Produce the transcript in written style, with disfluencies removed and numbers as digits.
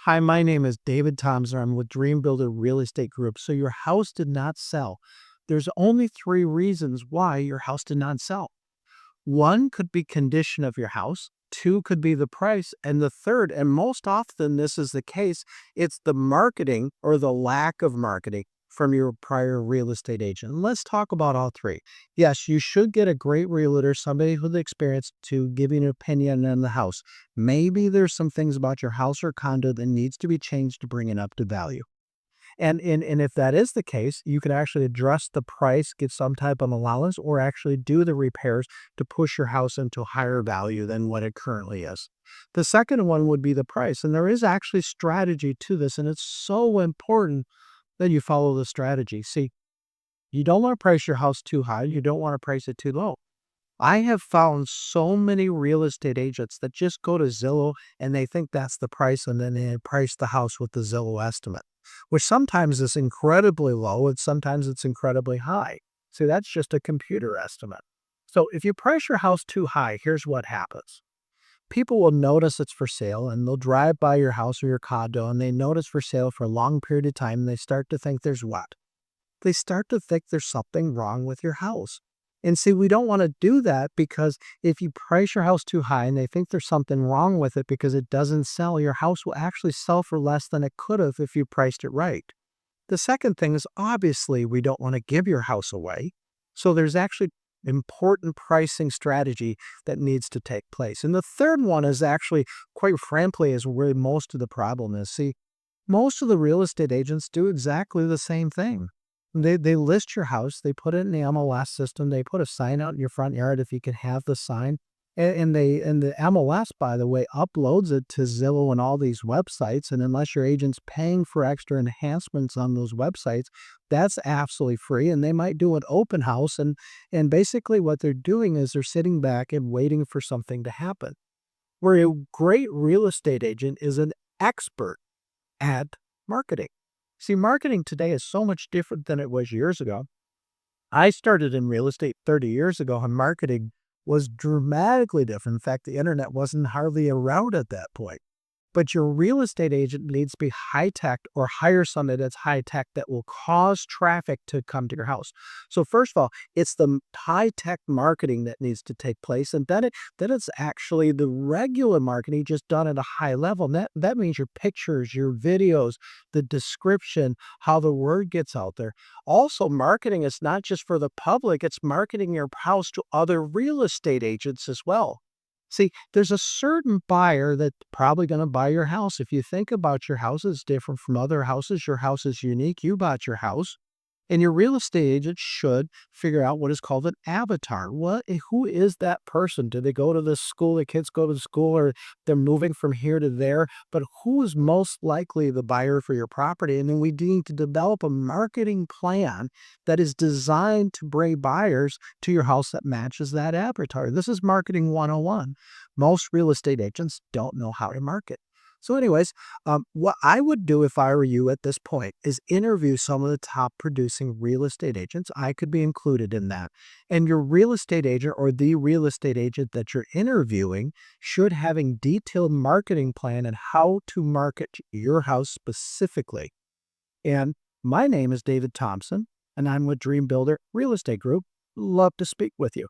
Hi, my name is David Thompson. I'm with Dream Builder Real Estate Group. So your house did not sell. There's only three reasons why your house did not sell. One could be condition of your house. Two could be the price. And the third, and most often this is the case, it's the marketing or the lack of marketing from your prior real estate agent. And let's talk about all three. Yes, you should get a great realtor, somebody with experience to give you an opinion on the house. Maybe there's some things about your house or condo that needs to be changed to bring it up to value. And if that is the case, you can actually address the price, get some type of allowance, or actually do the repairs to push your house into higher value than what it currently is. The second one would be the price. And there is actually strategy to this, and it's so important that you follow the strategy. See, you don't want to price your house too high. You don't want to price it too low. I have found so many real estate agents that just go to Zillow and they think that's the price, and then they price the house with the Zillow estimate, which sometimes is incredibly low and sometimes it's incredibly high. See, that's just a computer estimate. So if you price your house too high, here's what happens. People will notice it's for sale and they'll drive by your house or your condo and they notice for sale for a long period of time and they start to think there's what? They start to think there's something wrong with your house. And see, we don't want to do that because if you price your house too high and they think there's something wrong with it because it doesn't sell, your house will actually sell for less than it could have if you priced it right. The second thing is obviously we don't want to give your house away. So there's actually important pricing strategy that needs to take place. And the third one is actually, quite frankly, is where most of the problem is. See, most of the real estate agents do exactly the same thing. They list your house, they put it in the MLS system, they put a sign out in your front yard if you can have the sign. And the MLS, by the way, uploads it to Zillow and all these websites. And unless your agent's paying for extra enhancements on those websites, that's absolutely free. And they might do an open house. And basically what they're doing is they're sitting back and waiting for something to happen. Where a great real estate agent is an expert at marketing. See, marketing today is so much different than it was years ago. I started in real estate 30 years ago, and marketing was dramatically different. In fact, the internet wasn't hardly around at that point. But your real estate agent needs to be high tech or hire somebody that's high tech that will cause traffic to come to your house. So first of all, it's the high tech marketing that needs to take place. And then it's actually the regular marketing just done at a high level. And that means your pictures, your videos, the description, how the word gets out there. Also, marketing is not just for the public, it's marketing your house to other real estate agents as well. See, there's a certain buyer that's probably going to buy your house. If you think about your house is different from other houses, your house is unique. You bought your house. And your real estate agent should figure out what is called an avatar. Who is that person? Do they go to this school? The kids go to the school, or they're moving from here to there? But who is most likely the buyer for your property? And then we need to develop a marketing plan that is designed to bring buyers to your house that matches that avatar. This is marketing 101. Most real estate agents don't know how to market. So anyways, what I would do if I were you at this point is interview some of the top producing real estate agents. I could be included in that. And your real estate agent or the real estate agent that you're interviewing should have a detailed marketing plan and how to market your house specifically. And my name is David Thompson, and I'm with Dream Builder Real Estate Group. Love to speak with you.